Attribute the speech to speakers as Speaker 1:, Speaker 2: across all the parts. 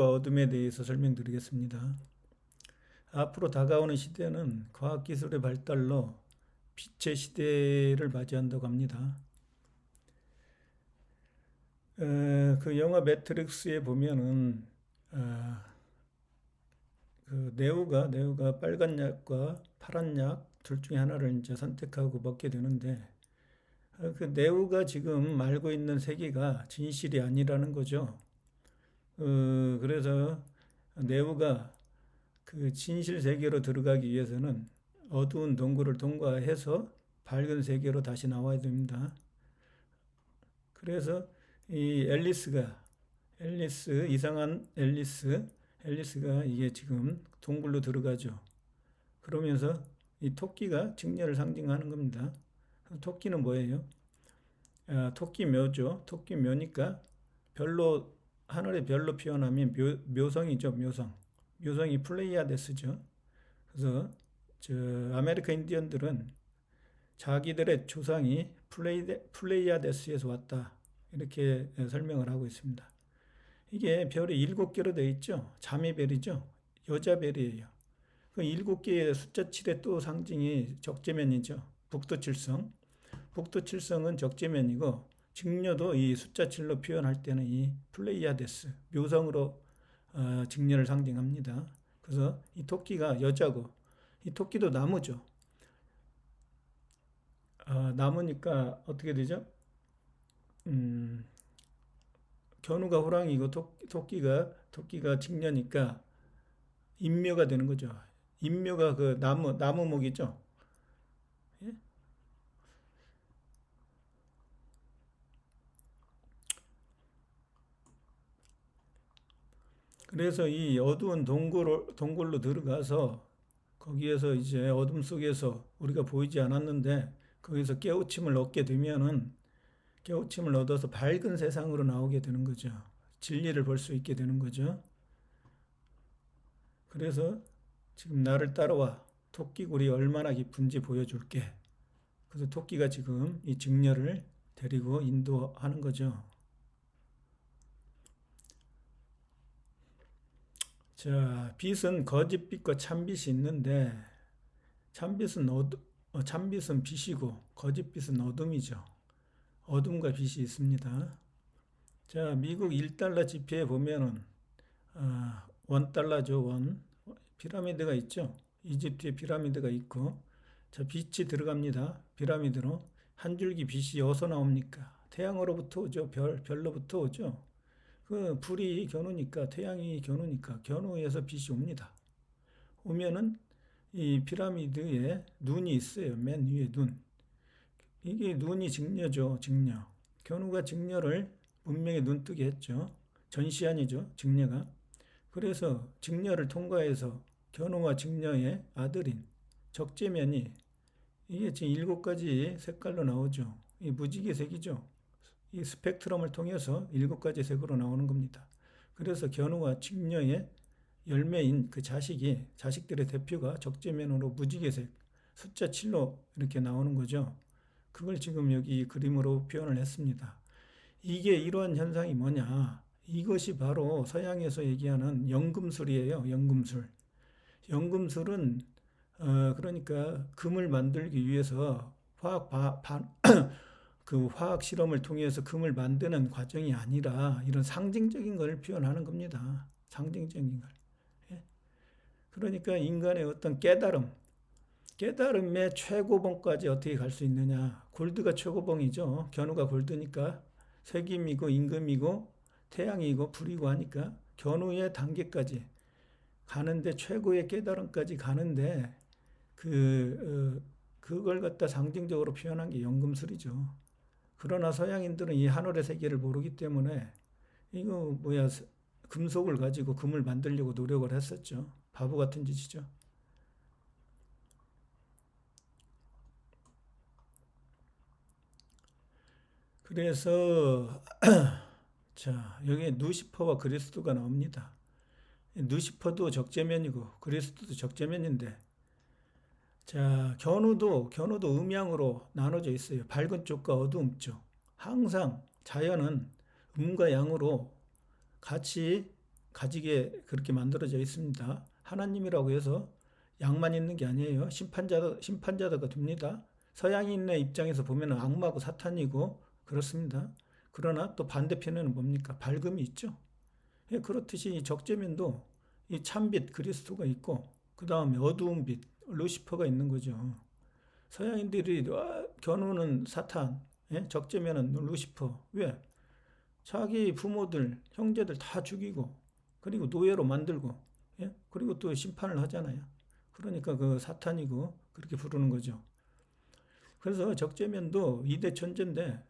Speaker 1: 어둠에 대해서 설명드리겠습니다. 앞으로 다가오는 시대는 과학기술의 발달로 빛의 시대를 맞이한다고 합니다. 그 영화 매트릭스에 보면은 그 네오가 빨간 약과 파란 약 둘 중에 하나를 이제 선택하고 먹게 되는데 그 네오가 지금 알고 있는 세계가 진실이 아니라는 거죠. 그래서 네오가 그 진실 세계로 들어가기 위해서는 어두운 동굴을 통과해서 밝은 세계로 다시 나와야 됩니다. 그래서 이 이상한 앨리스가 이게 지금 동굴로 들어가죠. 그러면서 이 토끼가 직녀를 상징하는 겁니다. 토끼는 뭐예요? 토끼 묘죠. 토끼 묘니까 별로 하늘의 별로 표현하면 묘성이죠. 묘성이 플레이아데스죠. 그래서 아메리카 인디언들은 자기들의 조상이 플레이아데스에서 왔다 이렇게 설명을 하고 있습니다. 이게 별이 7개로 되어 있죠. 자매별이죠. 여자별이에요. 그 7개의 숫자 7의 또 상징이 적재면이죠. 북두칠성. 북두칠성은 적재면이고 직녀도 이 숫자 7로 표현할 때는 이 플레이아데스 묘성으로 직녀를 상징합니다. 그래서 이 토끼가 여자고 이 토끼도 나무죠. 나무니까 어떻게 되죠? 음, 견우가 호랑이고 토끼가 직녀니까 인묘가 되는 거죠. 인묘가 그 나무목이죠. 예? 그래서 이 어두운 동굴로 들어가서 거기에서 이제 어둠 속에서 우리가 보이지 않았는데 거기서 깨우침을 얻어서 밝은 세상으로 나오게 되는 거죠. 진리를 볼 수 있게 되는 거죠. 그래서 지금 나를 따라와. 토끼굴이 얼마나 깊은지 보여줄게. 그래서 토끼가 지금 이 직녀를 데리고 인도하는 거죠. 자, 빛은 거짓빛과 참빛이 있는데 참빛은 빛이고 거짓빛은 어둠이죠. 어둠과 빛이 있습니다. 자, 미국 1달러 지폐에 보면은 $1죠, 원. 피라미드가 있죠. 이집트에 피라미드가 있고 자, 빛이 들어갑니다. 피라미드로. 한 줄기 빛이 어디서 나옵니까? 태양으로부터 오죠. 별로부터 오죠. 그 불이 겨누니까 태양이 겨누니까 겨누에서 빛이 옵니다. 오면은 이 피라미드에 눈이 있어요. 맨 위에 눈. 이게 눈이 직녀죠. 직녀. 견우가 직녀를 문명에 눈뜨게 했죠. 전시안이죠. 직녀가. 그래서 직녀를 통과해서 견우와 직녀의 아들인 적재면이 이게 지금 7가지 색깔로 나오죠. 이 무지개색이죠. 이 스펙트럼을 통해서 7가지 색으로 나오는 겁니다. 그래서 견우와 직녀의 열매인 그 자식들의 대표가 적재면으로 무지개색 숫자 7로 이렇게 나오는 거죠. 그걸 지금 여기 그림으로 표현을 했습니다. 이게 이러한 현상이 뭐냐? 이것이 바로 서양에서 얘기하는 연금술이에요. 연금술. 연금술은 그러니까 금을 만들기 위해서 그 화학 실험을 통해서 금을 만드는 과정이 아니라 이런 상징적인 걸 표현하는 겁니다. 상징적인 걸. 예? 그러니까 인간의 어떤 깨달음의 최고봉까지 어떻게 갈 수 있느냐. 골드가 최고봉이죠. 견우가 골드니까 색임이고 임금이고 태양이고 불이고 하니까 견우의 단계까지 가는데 최고의 깨달음까지 가는데 그걸 갖다 상징적으로 표현한 게 연금술이죠. 그러나 서양인들은 이 하늘의 세계를 모르기 때문에 이거 뭐야 금속을 가지고 금을 만들려고 노력을 했었죠. 바보 같은 짓이죠. 그래서 자, 여기에 누시퍼와 그리스도가 나옵니다. 누시퍼도 적재면이고 그리스도도 적재면인데 자, 견우도 음양으로 나눠져 있어요. 밝은 쪽과 어두운 쪽. 항상 자연은 음과 양으로 같이 가지게 그렇게 만들어져 있습니다. 하나님이라고 해서 양만 있는 게 아니에요. 심판자가 됩니다. 서양인의 입장에서 보면 악마고 사탄이고 그렇습니다. 그러나 또 반대편에는 뭡니까? 밝음이 있죠. 예, 그렇듯이 이 적재면도 이 참빛 그리스도가 있고 그 다음에 어두운 빛 루시퍼가 있는 거죠. 서양인들이 겨누는 사탄, 예? 적재면은 루시퍼. 왜? 자기 부모들, 형제들 다 죽이고 그리고 노예로 만들고, 예? 그리고 또 심판을 하잖아요. 그러니까 그 사탄이고 그렇게 부르는 거죠. 그래서 적재면도 이대 천재인데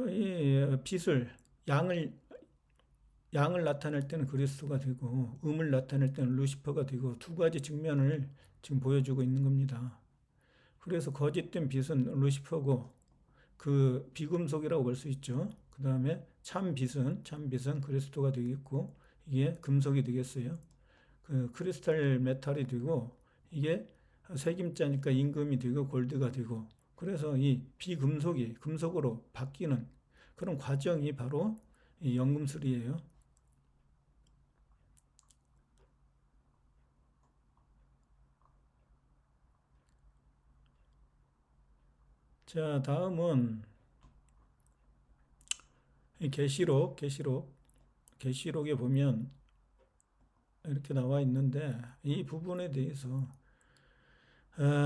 Speaker 1: 이 빛을 양을 나타낼 때는 그리스도가 되고 음을 나타낼 때는 루시퍼가 되고 두 가지 측면을 지금 보여주고 있는 겁니다. 그래서 거짓된 빛은 루시퍼고 그 비금속이라고 볼 수 있죠. 그 다음에 참 빛은 그리스도가 되겠고 이게 금속이 되겠어요. 그 크리스탈 메탈이 되고 이게 색임자니까 임금이 되고 골드가 되고 그래서 이 비금속이 금속으로 바뀌는 그런 과정이 바로 이 연금술이에요. 자, 다음은 계시록에 보면 이렇게 나와 있는데 이 부분에 대해서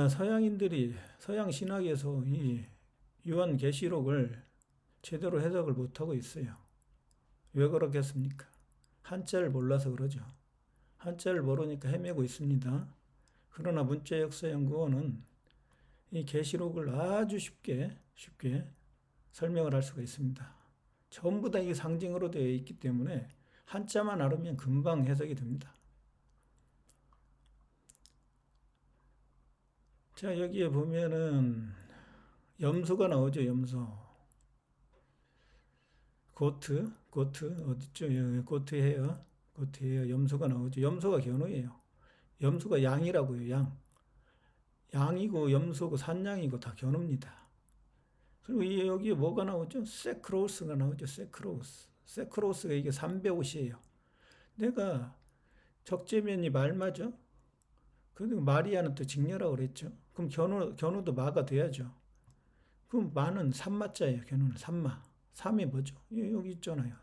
Speaker 1: 서양인들이 서양 신학에서 이 요한 계시록을 제대로 해석을 못하고 있어요. 왜 그렇겠습니까? 한자를 몰라서 그러죠. 한자를 모르니까 헤매고 있습니다. 그러나 문자역사연구원은 이 계시록을 아주 쉽게 설명을 할 수가 있습니다. 전부 다 이게 상징으로 되어 있기 때문에 한자만 알으면 금방 해석이 됩니다. 자, 여기에 보면은 염소가 나오죠, 염소. 고트 어딨죠? 고트예요. 염소가 나오죠. 염소가 견우예요. 염소가 양이라고요, 양. 양이고 염소고 산양이고 다 견우입니다. 그리고 여기에 뭐가 나오죠? 세크로우스가 나오죠. 세크로우스가 이게 300옷이에요. 내가 적재면이 말 맞아? 그리고 마리아는 또 직녀라고 그랬죠. 그럼 견우도 마가 돼야죠. 그럼 마는 산마자예요. 견우는 산마. 삼이 뭐죠? 여기 있잖아요.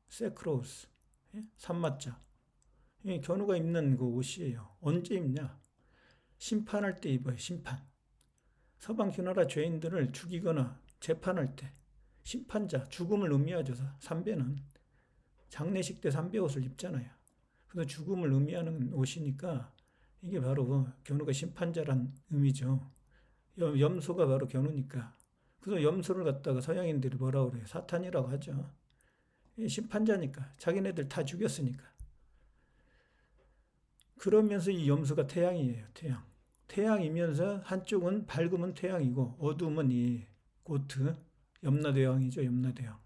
Speaker 1: 세크로우스. 예? 산마자. 견우가 입는 그 옷이에요. 언제 입냐? 심판할 때 입어요. 심판. 서방 휴나라 죄인들을 죽이거나 재판할 때 심판자, 죽음을 의미하죠. 삼배는 장례식 때 삼배 옷을 입잖아요. 그래서 죽음을 의미하는 옷이니까 이게 바로 견우가 심판자란 의미죠. 염소가 바로 견우니까. 그래서 염소를 갖다가 서양인들이 뭐라고 그래요? 사탄이라고 하죠. 심판자니까. 자기네들 다 죽였으니까. 그러면서 이 염소가 태양이에요. 태양이면서 한쪽은 밝으면 태양이고 어두우면 이 고트, 염라대왕이죠. 염라대왕.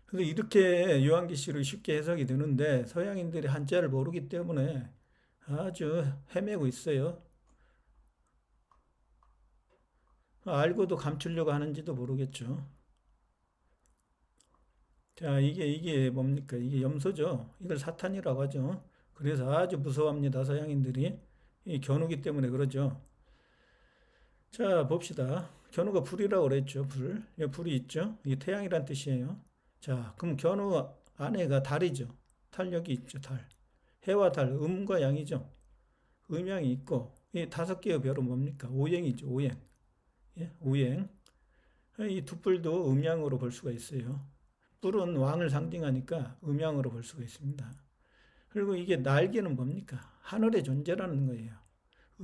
Speaker 1: 그래서 이렇게 요한계시록이 쉽게 해석이 되는데 서양인들이 한자를 모르기 때문에 아주 헤매고 있어요. 알고도 감추려고 하는지도 모르겠죠. 자, 이게 뭡니까? 이게 염소죠. 이걸 사탄이라고 하죠. 그래서 아주 무서워합니다. 서양인들이. 이 견우기 때문에 그러죠. 자, 봅시다. 견우가 불이라고 그랬죠. 불이 있죠. 이게 태양이란 뜻이에요. 자, 그럼 견우 안에가 달이죠. 달력이 있죠. 달. 해와 달, 음과 양이죠. 음양이 있고 이 5개의 별은 뭡니까? 오행이죠. 오행. 예? 오행. 이 두 뿔도 음양으로 볼 수가 있어요. 뿔은 왕을 상징하니까 음양으로 볼 수가 있습니다. 그리고 이게 날개는 뭡니까? 하늘의 존재라는 거예요.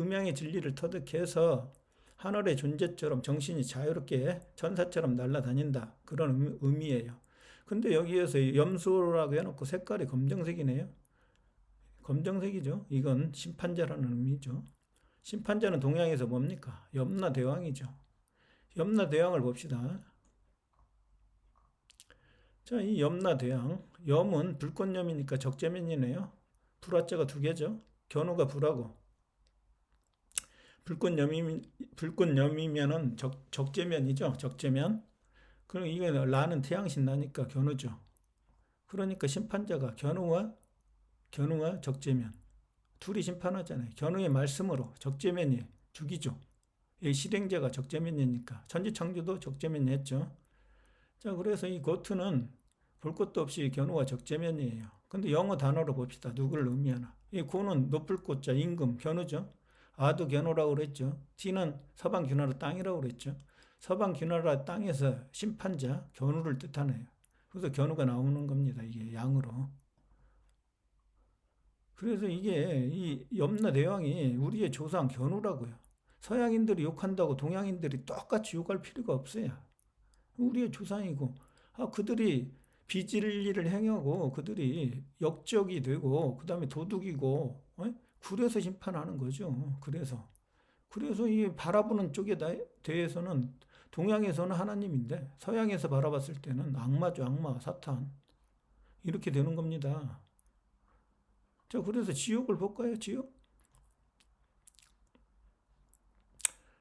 Speaker 1: 음양의 진리를 터득해서 하늘의 존재처럼 정신이 자유롭게 천사처럼 날아다닌다. 그런 의미예요. 근데 여기에서 염소라고 해놓고 색깔이 검정색이네요. 검정색이죠. 이건 심판자라는 의미죠. 심판자는 동양에서 뭡니까? 염라대왕이죠. 염라대왕을 봅시다. 자, 이 염라대왕. 염은 불꽃염이니까 적재면이네요. 불화자가 2개죠. 견우가 불하고. 불꽃염이면은 적재면이죠. 적재면. 그럼 이게 라는 태양신 나니까 견우죠. 그러니까 심판자가 견우와 적재면 둘이 심판하잖아요. 견우의 말씀으로 적재면이 죽이죠. 이 실행자가 적재면이니까 천지창조도 적재면이 했죠. 자, 그래서 이 고트는 볼 것도 없이 견우와 적재면이에요. 근데 영어 단어로 봅시다. 누구를 의미하나. 이 고는 높을 꽃자 임금 견우죠. 아도 견우라고 그랬죠. T는 서방 귀나라 땅이라고 그랬죠. 서방 귀나라 땅에서 심판자 견우를 뜻하네요. 그래서 견우가 나오는 겁니다. 이게 양으로. 그래서 이게 이 염라 대왕이 우리의 조상 견우라고요. 서양인들이 욕한다고 동양인들이 똑같이 욕할 필요가 없어요. 우리의 조상이고, 그들이 비진리를 행하고 그들이 역적이 되고 그다음에 도둑이고, 그래서 심판하는 거죠. 그래서 이 바라보는 쪽에 대해서는 동양에서는 하나님인데 서양에서 바라봤을 때는 악마죠, 악마, 사탄. 이렇게 되는 겁니다. 자, 그래서 지옥을 볼까요? 지옥?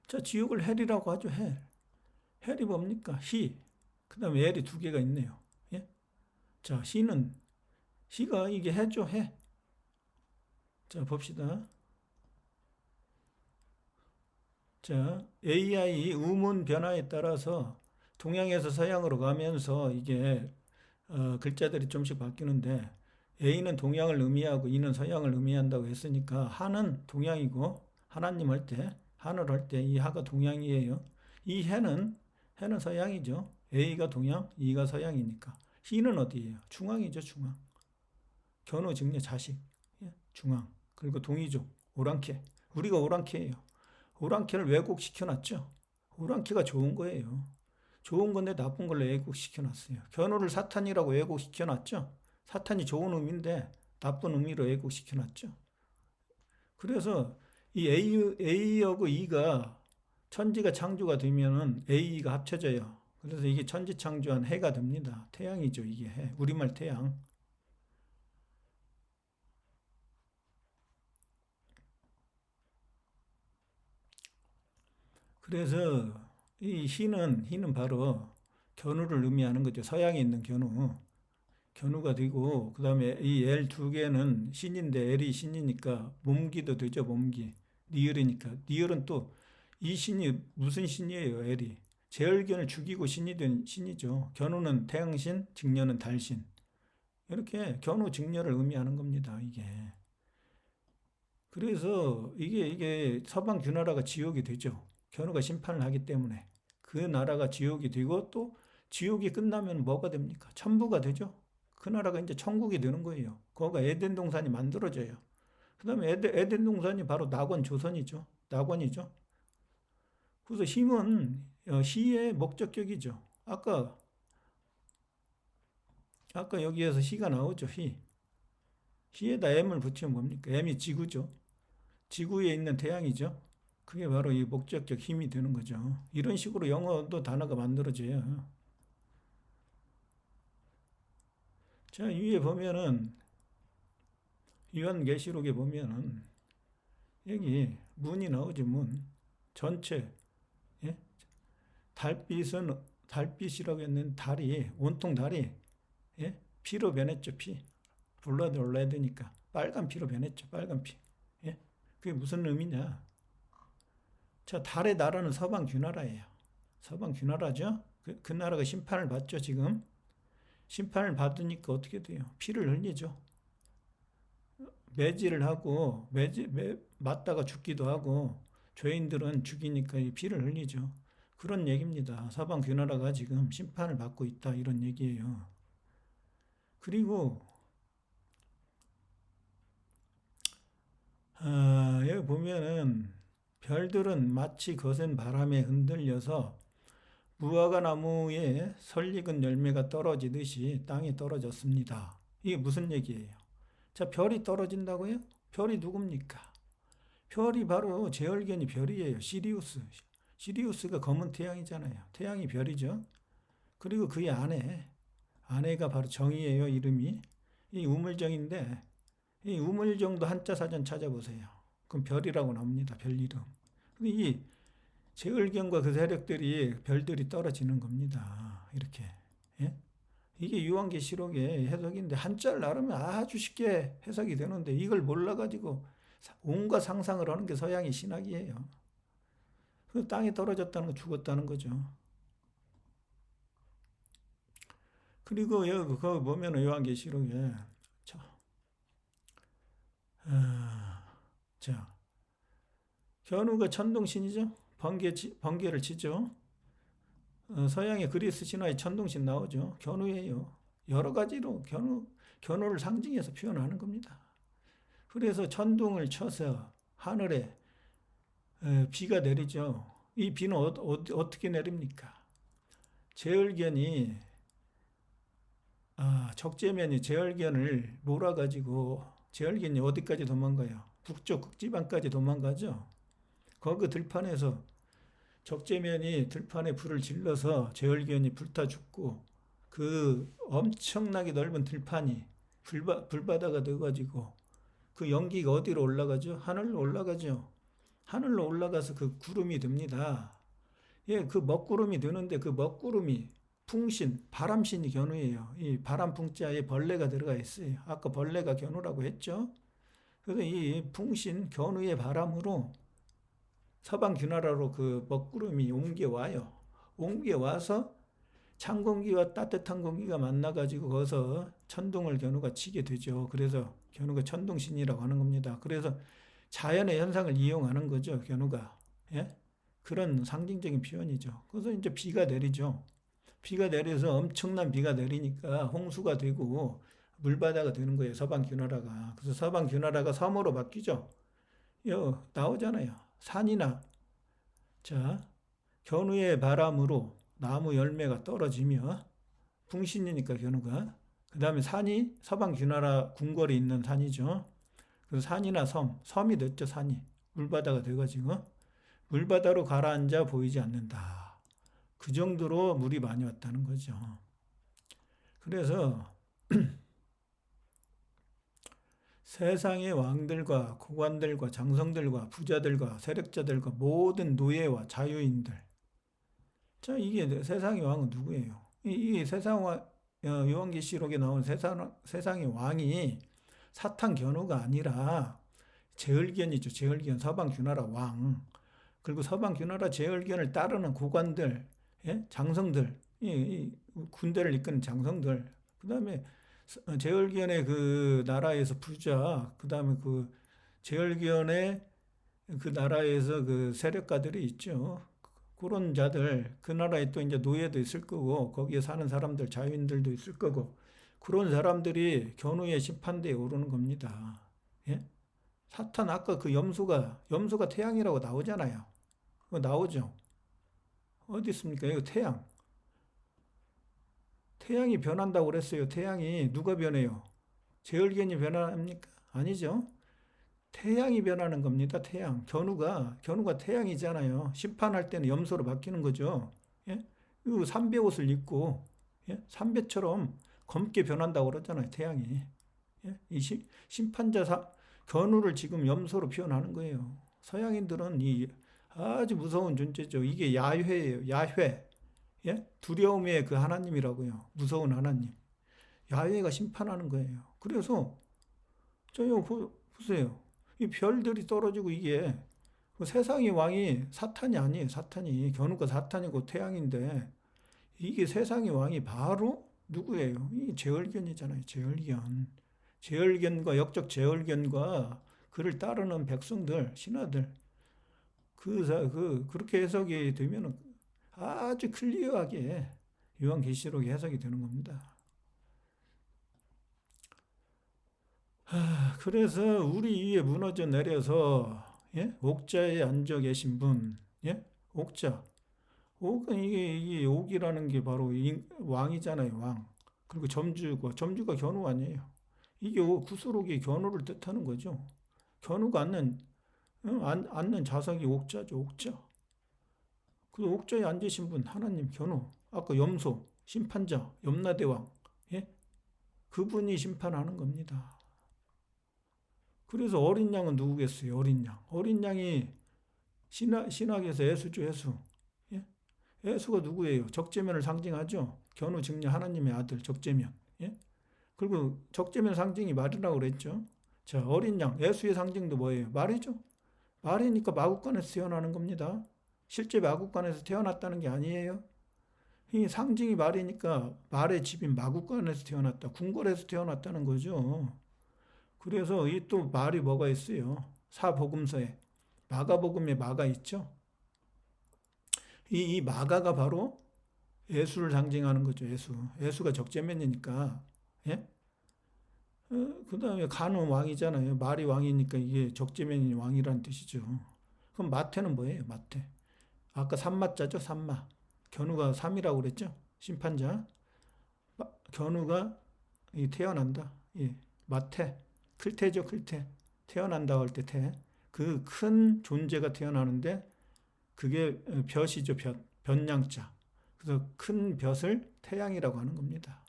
Speaker 1: 자, 지옥을 헬이라고 하죠, 헬. 헬이 뭡니까? 희. 그 다음에 엘이 두 개가 있네요. 예? 자, 희가 이게 해죠, 해. 자, 봅시다. 자, AI 우문 변화에 따라서 동양에서 서양으로 가면서 이게 글자들이 좀씩 바뀌는데 A는 동양을 의미하고 E는 서양을 의미한다고 했으니까 하는 동양이고 하나님 할 때, 하늘 할 때 이 하가 동양이에요. 이 해는 서양이죠. A가 동양, E가 서양이니까. 희는 어디예요? 중앙이죠, 중앙. 견우 증녀 자식, 중앙. 그리고 동이족, 오랑캐. 우리가 오랑캐예요. 오랑캐를 왜곡시켜놨죠. 오랑캐가 좋은 거예요. 좋은 건데 나쁜 걸로 왜곡시켜놨어요. 견우를 사탄이라고 왜곡시켜놨죠. 사탄이 좋은 의미인데 나쁜 의미로 왜곡시켜놨죠. 그래서 이 A하고 E가 천지가 창조가 되면은 A가 합쳐져요. 그래서 이게 천지 창조한 해가 됩니다. 태양이죠, 이게 해. 우리말 태양. 그래서 이 희는 바로 견우를 의미하는 거죠. 서양에 있는 견우가 되고, 그 다음에 이 L 두 개는 신인데 L이 신이니까 몸기도 되죠, 몸기. 니을이니까. 니을은 또 이 신이 무슨 신이에요, L이. 제얼견을 죽이고 신이 된 신이죠. 견우는 태양신, 직녀는 달신. 이렇게 견우 직녀를 의미하는 겁니다, 이게. 그래서 이게 서방 귀나라가 지옥이 되죠. 견우가 심판을 하기 때문에. 그 나라가 지옥이 되고 또 지옥이 끝나면 뭐가 됩니까? 천부가 되죠. 그 나라가 이제 천국이 되는 거예요. 거기가 에덴 동산이 만들어져요. 그 다음에 에덴 동산이 바로 낙원 조선이죠. 낙원이죠. 그래서 힘은 시의 목적격이죠. 아까 여기에서 시가 나오죠. 시에다 M을 붙이면 뭡니까? M이 지구죠. 지구에 있는 태양이죠. 그게 바로 이 목적격 힘이 되는 거죠. 이런 식으로 영어도 단어가 만들어져요. 자, 위에 보면은 요한계시록에 보면은 여기 문이 나오죠. 문 전체, 예? 달빛이라고 했는 달이 온통 달이, 예? 피로 변했죠. 블러드 레드니까 빨간 피로 변했죠. 빨간 피. 예? 그게 무슨 의미냐? 자, 달의 나라는 서방 귀나라예요. 서방 귀나라죠. 그 나라가 심판을 받죠. 지금 심판을 받으니까 어떻게 돼요? 피를 흘리죠. 매질을 하고 맞다가 죽기도 하고 죄인들은 죽이니까 이 피를 흘리죠. 그런 얘기입니다. 서방 귀나라가 지금 심판을 받고 있다, 이런 얘기예요. 그리고 여기 보면은 별들은 마치 거센 바람에 흔들려서 무화과 나무에 설익은 열매가 떨어지듯이 땅에 떨어졌습니다. 이게 무슨 얘기예요? 자, 별이 떨어진다고요? 별이 누굽니까? 별이 바로 제얼견이 별이에요. 시리우스가 검은 태양이잖아요. 태양이 별이죠. 그리고 그의 아내가 바로 정이에요. 이름이. 이 우물정인데 이 우물정도 한자 사전 찾아보세요. 그럼 별이라고 나옵니다. 별 이름. 근데 이 제을경과 그 세력들이 별들이 떨어지는 겁니다. 이렇게. 예? 이게 요한계시록의 해석인데 한자를 나르면 아주 쉽게 해석이 되는데 이걸 몰라가지고 온갖 상상을 하는 게 서양의 신학이에요. 그 땅에 떨어졌다는 거 죽었다는 거죠. 그리고 여기 거 보면 요한계시록에 자, 자 견우가 천둥신이죠. 번개를 치죠. 서양의 그리스 신화의 천둥신 나오죠. 견우예요. 여러 가지로 견우를 상징해서 표현하는 겁니다. 그래서 천둥을 쳐서 하늘에 비가 내리죠. 이 비는 어떻게 내립니까? 제얼견이 적재면이 제얼견을 몰아가지고 제얼견이 어디까지 도망가요? 북쪽 극지방까지 도망가죠. 거기 들판에서 적재면이 들판에 불을 질러서 제얼견이 불타 죽고 그 엄청나게 넓은 들판이 불바다가 돼가지고 그 연기가 어디로 올라가죠? 하늘로 올라가죠. 하늘로 올라가서 그 구름이 됩니다. 예, 그 먹구름이 되는데 그 먹구름이 풍신, 바람신이 견우예요. 이 바람풍자에 벌레가 들어가 있어요. 아까 벌레가 견우라고 했죠. 그래서 이 풍신, 견우의 바람으로 서방 귀나라로 그 먹구름이 옮겨와요. 옮겨와서 찬 공기와 따뜻한 공기가 만나가지고 거기서 천둥을 견우가 치게 되죠. 그래서 견우가 천둥신이라고 하는 겁니다. 그래서 자연의 현상을 이용하는 거죠, 견우가. 예? 그런 상징적인 표현이죠. 그래서 이제 비가 내리죠. 비가 내려서 엄청난 비가 내리니까 홍수가 되고 물바다가 되는 거예요, 서방 귀나라가. 그래서 서방 귀나라가 섬으로 바뀌죠. 나오잖아요. 산이나 자 견우의 바람으로 나무 열매가 떨어지며 풍신이니까 견우가 그 다음에 산이 서방 귀나라 궁궐에 있는 산이죠. 그 산이나 섬이 됐죠. 산이 물바다가 돼가지고 물바다로 가라앉아 보이지 않는다. 그 정도로 물이 많이 왔다는 거죠. 그래서 세상의 왕들과 고관들과 장성들과 부자들과 세력자들과 모든 노예와 자유인들. 자, 이게 세상의 왕은 누구예요? 이 세상 왕, 요한계시록에 나온 세상의 왕이 사탄 견우가 아니라 제얼견이죠. 제얼견, 서방 귀나라 왕. 그리고 서방 귀나라 제얼견을 따르는 고관들, 예? 장성들, 이 군대를 이끄는 장성들. 그 다음에 제얼견의 그 나라에서 부자, 그 다음에 그 제얼견의 그 나라에서 그 세력가들이 있죠. 그런 자들, 그 나라에 또 이제 노예도 있을 거고, 거기에 사는 사람들, 자유인들도 있을 거고, 그런 사람들이 견우의 심판대에 오르는 겁니다. 예? 사탄 아까 그 염소가 태양이라고 나오잖아요. 그거 나오죠. 어디 있습니까? 이거 태양. 태양이 변한다고 그랬어요. 태양이 누가 변해요? 제얼견이 변합니까? 아니죠. 태양이 변하는 겁니다. 태양. 견우가 태양이잖아요. 심판할 때는 염소로 바뀌는 거죠. 예? 그 삼배 옷을 입고 예? 삼배처럼 검게 변한다고 그러잖아요. 태양이. 예? 심판자 견우를 지금 염소로 표현하는 거예요. 서양인들은 이 아주 무서운 존재죠. 이게 야훼예요. 야훼. 예? 두려움의 그 하나님이라고요. 무서운 하나님. 야훼가 심판하는 거예요. 그래서 보세요. 이 별들이 떨어지고 이게 그 세상의 왕이 사탄이 아니에요. 사탄이 견우가 사탄이고 태양인데 이게 세상의 왕이 바로 누구예요? 이 제얼견이잖아요. 제얼견과 역적 제얼견과 그를 따르는 백성들, 신하들 그렇게 해석이 되면 아주 클리어하게 요한계시록이 해석이 되는 겁니다. 그래서 우리 위에 무너져 내려서 예? 옥자에 앉아 계신 분, 예? 옥자. 옥은 이게 옥이라는 게 바로 왕이잖아요, 왕. 그리고 점주가 견우 아니에요. 이게 구슬옥이 견우를 뜻하는 거죠. 견우가 앉는 좌석이 옥자죠, 옥자. 그 옥자에 앉으신 분, 하나님, 견우. 아까 염소, 심판자, 염라대왕, 예? 그분이 심판하는 겁니다. 그래서 어린 양은 누구겠어요? 어린 양. 어린 양이 신학에서 예수죠, 예수. 예? 예수가 누구예요? 적재면을 상징하죠. 견우 직녀 하나님의 아들 적재면. 예? 그리고 적재면 상징이 말이라고 그랬죠. 자, 어린 양 예수의 상징도 뭐예요? 말이죠. 말이니까 마구간에서 태어나는 겁니다. 실제 마구간에서 태어났다는 게 아니에요. 이 상징이 말이니까 말의 집인 마구간에서 태어났다. 궁궐에서 태어났다는 거죠. 그래서 이 또 말이 뭐가 있어요? 사복음서에 마가복음에 마가 있죠. 이 마가가 바로 예수를 상징하는 거죠. 예수가 적재면이니까. 예? 그 다음에 간은 왕이잖아요. 말이 왕이니까 이게 적재면이 왕이라는 뜻이죠. 그럼 마태는 뭐예요? 마태. 아까 삼마자죠. 삼마. 견우가 삼이라고 그랬죠. 심판자. 견우가 태어난다. 예. 마태. 클테죠. 클테. 태어난다 할 때 태. 그 큰 존재가 태어나는데 그게 볕이죠. 볕. 볕양자. 그래서 큰 볕을 태양이라고 하는 겁니다.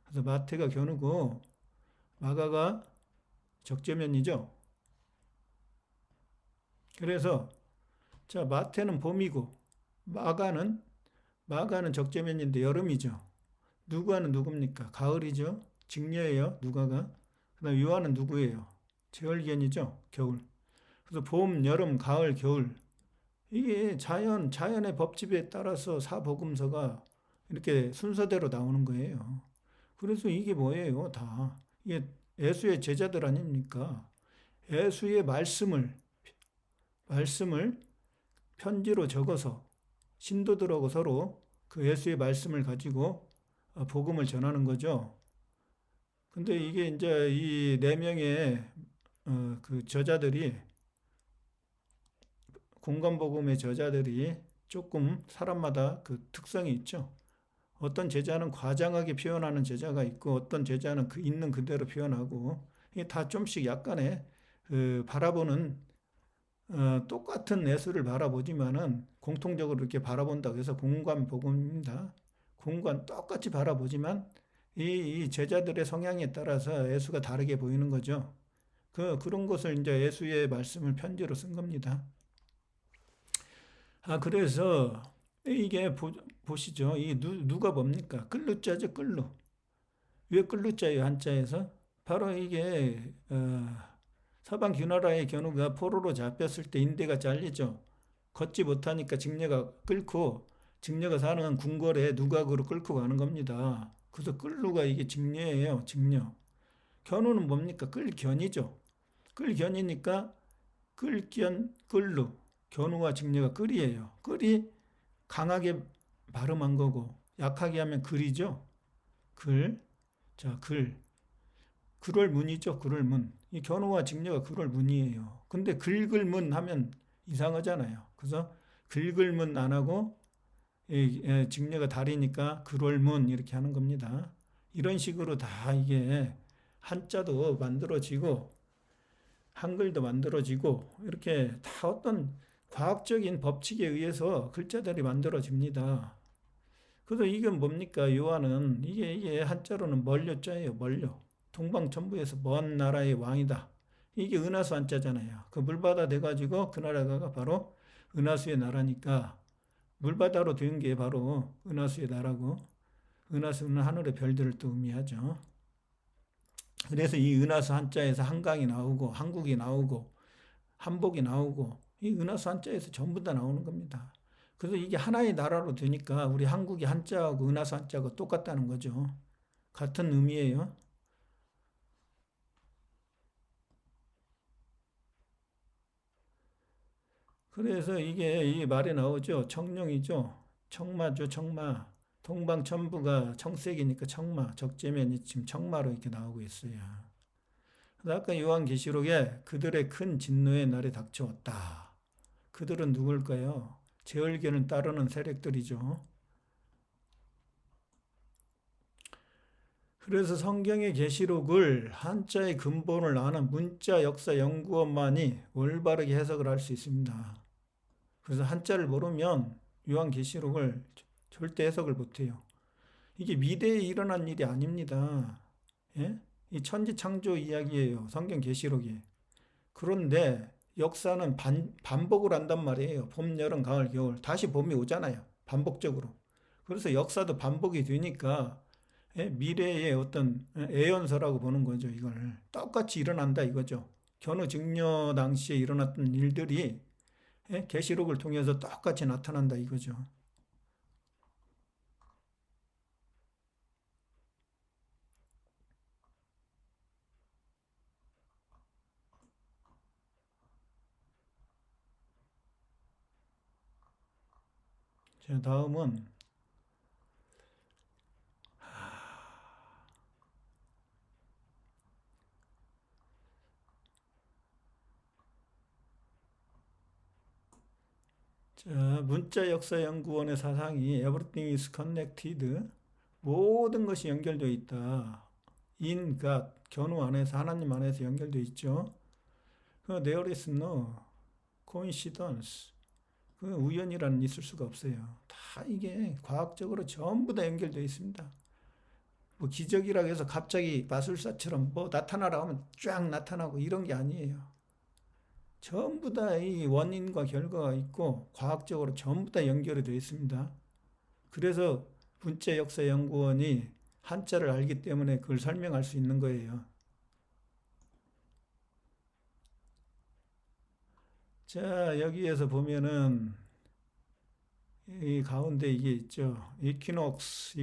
Speaker 1: 그래서 마태가 견우고 마가가 적재면이죠. 그래서 자, 마태는 봄이고 마가는 적재면인데 여름이죠. 누가는 누굽니까? 가을이죠. 직녀예요. 누가가. 그다음 요한은 누구예요? 제월견이죠. 겨울. 그래서 봄, 여름, 가을, 겨울. 이게 자연의 법칙에 따라서 사복음서가 이렇게 순서대로 나오는 거예요. 그래서 이게 뭐예요? 다 이게 예수의 제자들 아닙니까? 예수의 말씀을 편지로 적어서 신도들하고 서로 그 예수의 말씀을 가지고 복음을 전하는 거죠. 근데 이게 이제 이 네 명의 그 저자들이 공간복음의 저자들이 조금 사람마다 그 특성이 있죠. 어떤 제자는 과장하게 표현하는 제자가 있고 어떤 제자는 그 있는 그대로 표현하고 이게 다 좀씩 약간의 그 바라보는 똑같은 예수를 바라보지만은 공통적으로 이렇게 바라본다고 해서 공간복음입니다. 공간 똑같이 바라보지만 이 제자들의 성향에 따라서 예수가 다르게 보이는 거죠. 그런 것을 이제 예수의 말씀을 편지로 쓴 겁니다. 그래서 이게 보시죠. 이 누가 뭡니까? 끌루자죠, 끌루. 왜 끌루자예요, 한자에서? 바로 이게 서방 귀나라의 견우가 포로로 잡혔을 때 인대가 잘리죠. 걷지 못하니까 직녀가 끌고 직녀가 사는 궁궐에 누각으로 끌고 가는 겁니다. 그래서 끌루가 이게 직녀예요, 직녀. 견우는 뭡니까? 끌견이죠. 끌견이니까 끌견, 끌루. 견우와 직녀가 끌이에요. 끌이 강하게 발음한 거고 약하게 하면 글이죠. 글. 자, 글. 글월문이죠. 글월문. 이 견우와 직녀가 글월문이에요. 근데 글글문 하면 이상하잖아요. 그래서 글글문 안 하고 직녀가 다리니까 글월문 이렇게 하는 겁니다. 이런 식으로 다 이게 한자도 만들어지고 한글도 만들어지고 이렇게 다 어떤 과학적인 법칙에 의해서 글자들이 만들어집니다. 그래서 이게 뭡니까? 요한은 이게 한자로는 멀려자예요. 멀려. 동방천부에서 먼 나라의 왕이다. 이게 은하수 한자잖아요. 그 물바다 돼가지고 그 나라가 바로 은하수의 나라니까 물바다로 된 게 바로 은하수의 나라고 은하수는 하늘의 별들을 또 의미하죠. 그래서 이 은하수 한자에서 한강이 나오고 한국이 나오고 한복이 나오고 이 은하수 한자에서 전부 다 나오는 겁니다. 그래서 이게 하나의 나라로 되니까 우리 한국이 한자하고 은하수 한자하고 똑같다는 거죠. 같은 의미예요. 그래서 이게 이 말에 나오죠. 청룡이죠. 청마죠. 청마. 동방천부가 청색이니까 청마. 적재면이 지금 청마로 이렇게 나오고 있어요. 아까 요한계시록에 그들의 큰 진노의 날이 닥쳐왔다. 그들은 누굴까요? 제얼견을 따르는 세력들이죠. 그래서 성경의 계시록을 한자의 근본을 아는 문자 역사 연구원만이 올바르게 해석을 할 수 있습니다. 그래서 한자를 모르면 요한계시록을 절대 해석을 못해요. 이게 미래에 일어난 일이 아닙니다. 예? 이 천지창조 이야기예요. 성경 계시록이. 그런데 역사는 반복을 한단 말이에요. 봄, 여름, 가을, 겨울. 다시 봄이 오잖아요. 반복적으로. 그래서 역사도 반복이 되니까 미래의 어떤 예언서라고 보는 거죠. 이걸 똑같이 일어난다 이거죠. 견우 증려 당시에 일어났던 일들이 계시록을 통해서 똑같이 나타난다 이거죠. 자, 다음은 자, 문자역사연구원의 사상이 Everything is connected. 모든 것이 연결되어 있다. In God, 견우 안에서 하나님 안에서 연결되어 있죠. There is no coincidence. 그 우연이라는 있을 수가 없어요. 다 이게 과학적으로 전부 다 연결되어 있습니다. 뭐 기적이라고 해서 갑자기 마술사처럼 뭐 나타나라 하면 쫙 나타나고 이런 게 아니에요. 전부 다 이 원인과 결과가 있고 과학적으로 전부 다 연결이 되어 있습니다. 그래서 문자역사연구원이 한자를 알기 때문에 그걸 설명할 수 있는 거예요. 자, 여기에서 보면은 이 가운데 이게 있죠. 이퀴녹스,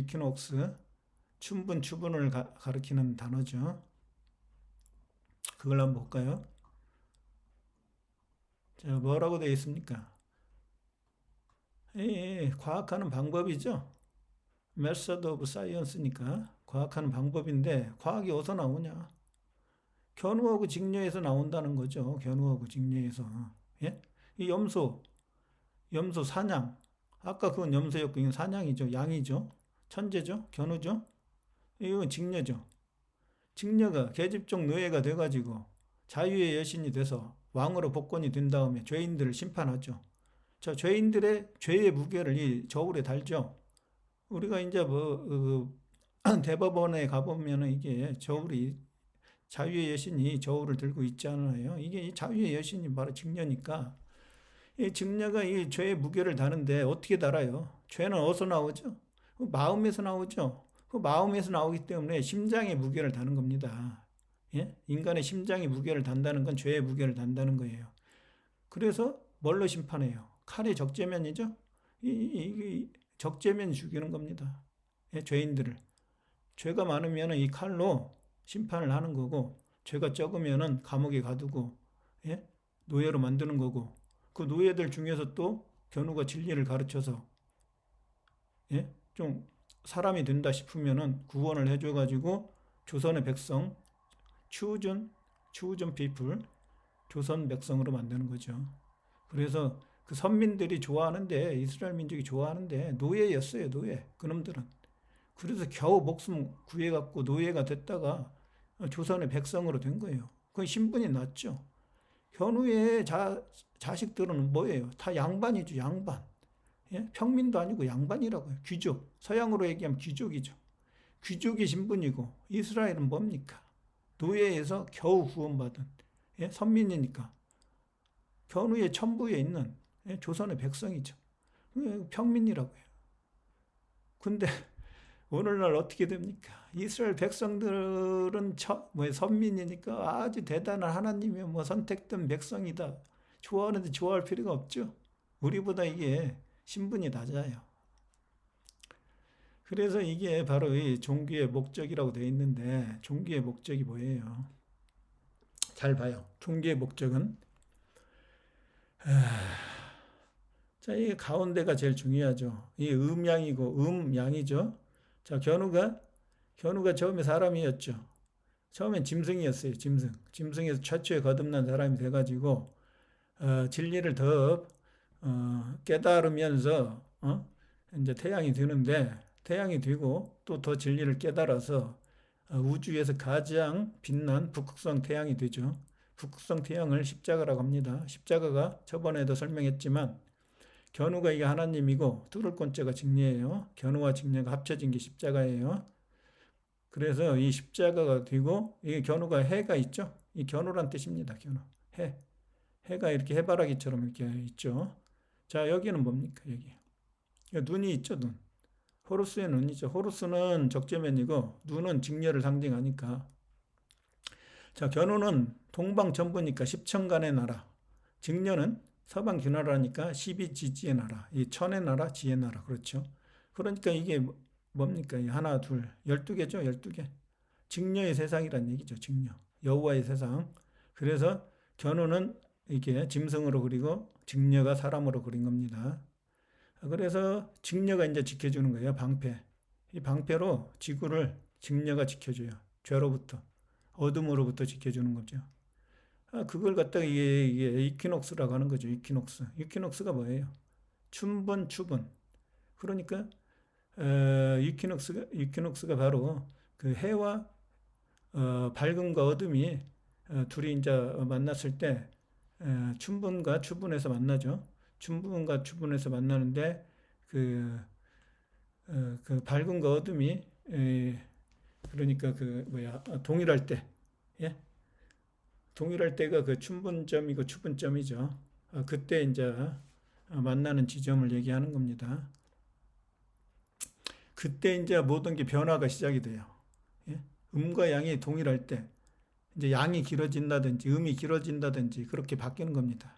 Speaker 1: 춘분, 추분을 가리키는 단어죠. 그걸 한번 볼까요? 자, 뭐라고 되어 있습니까? 과학하는 방법이죠. Method of Science니까 과학하는 방법인데 과학이 어디서 나오냐? 견우하고 직녀에서 나온다는 거죠. 견우하고 직녀에서. 예? 이 염소 사냥. 아까 그건 염소였고 이건 사냥이죠. 양이죠. 천재죠. 견우죠. 이건 직녀죠. 직녀가 계집종 노예가 돼가지고 자유의 여신이 돼서 왕으로 복권이 된 다음에 죄인들을 심판하죠. 저 죄인들의 죄의 무게를 이 저울에 달죠. 우리가 이제 대법원에 가보면은 이게 저울이 자유의 여신이 저울을 들고 있잖아요. 이게 이 자유의 여신이 바로 직녀니까 이 직녀가 이 죄의 무게를 다는데 어떻게 달아요? 죄는 어디서 나오죠? 그 마음에서 나오죠. 그 마음에서 나오기 때문에 심장의 무게를 다는 겁니다. 예? 인간의 심장의 무게를 단다는 건 죄의 무게를 단다는 거예요. 그래서 뭘로 심판해요? 칼이 적재면이죠. 이 적재면 죽이는 겁니다. 예? 죄인들을. 죄가 많으면 이 칼로 심판을 하는 거고, 죄가 적으면 감옥에 가두고, 예? 노예로 만드는 거고, 그 노예들 중에서 또 견우가 진리를 가르쳐서, 예? 좀 사람이 된다 싶으면은 구원을 해줘가지고 조선의 백성, chosen people, 조선 백성으로 만드는 거죠. 그래서 그 선민들이 좋아하는데, 이스라엘 민족이 좋아하는데, 노예였어요, 노예. 그놈들은. 그래서 겨우 목숨 구해갖고 노예가 됐다가 조선의 백성으로 된 거예요. 그 신분이 낮죠. 현우의 자식들은 뭐예요? 다 양반이죠, 양반. 예? 평민도 아니고 양반이라고요. 귀족. 서양으로 얘기하면 귀족이죠. 귀족의 신분이고, 이스라엘은 뭡니까? 노예에서 겨우 구원받은 선민이니까. 견우의 천부에 있는 조선의 백성이죠. 평민이라고 해요. 근데 오늘날 어떻게 됩니까? 이스라엘 백성들은 선민이니까 아주 대단한 하나님의 선택된 백성이다. 좋아하는데 좋아할 필요가 없죠. 우리보다 이게 신분이 낮아요. 그래서 이게 바로 이 종교의 목적이라고 되어 있는데 종교의 목적이 뭐예요? 잘 봐요. 종교의 목적은 자, 이 가운데가 제일 중요하죠. 이 음양이고 음양이죠. 자, 견우가 처음에 사람이었죠. 처음엔 짐승이었어요. 짐승에서 최초에 거듭난 사람이 돼가지고 진리를 더 깨달으면서 이제 태양이 되는데 태양이 되고 또 더 진리를 깨달아서 우주에서 가장 빛난 북극성 태양이 되죠. 북극성 태양을 십자가라고 합니다. 십자가가 저번에도 설명했지만 견우가 이게 하나님이고 뚫을 권자가 직녀예요. 견우와 직녀가 합쳐진 게 십자가예요. 그래서 이 십자가가 되고 이 견우가 해가 있죠. 이 견우란 뜻입니다. 견우. 해가 이렇게 해바라기처럼 이렇게 있죠. 자, 여기는 뭡니까? 여기. 눈이 있죠, 눈. 호루스의 눈이죠. 호루스는 적재면이고 눈은 직녀를 상징하니까. 자, 견우는 동방전부니까 십천간의 나라. 직녀는 서방규나라니까 십이지지의 나라. 이 천의 나라, 지의 나라. 그렇죠. 그러니까 이게 뭡니까? 하나, 둘, 12개죠, 12개. 직녀의 세상이란 얘기죠, 직녀. 여호와의 세상. 그래서 견우는 이게 짐승으로 그리고 직녀가 사람으로 그린 겁니다. 그래서 직녀가 이제 지켜주는 거예요, 방패. 이 방패로 지구를 직녀가 지켜줘요. 죄로부터, 어둠으로부터 지켜주는 거죠. 그걸 갖다가 이게 이퀴녹스라고 하는 거죠, 이퀴녹스. 이퀴녹스가 뭐예요? 춘분, 추분. 그러니까 이퀴녹스가 바로 그 해와 밝음과 어둠이 둘이 이제 만났을 때 춘분과 추분에서 만나죠. 춘분과 추분에서 만나는데 그 밝음과 어둠이 그러니까 동일할 때, 예? 동일할 때가 그 춘분점이고 추분점이죠. 그때 이제 만나는 지점을 얘기하는 겁니다. 그때 이제 모든 게 변화가 시작이 돼요. 예? 음과 양이 동일할 때 이제 양이 길어진다든지 음이 길어진다든지 그렇게 바뀌는 겁니다.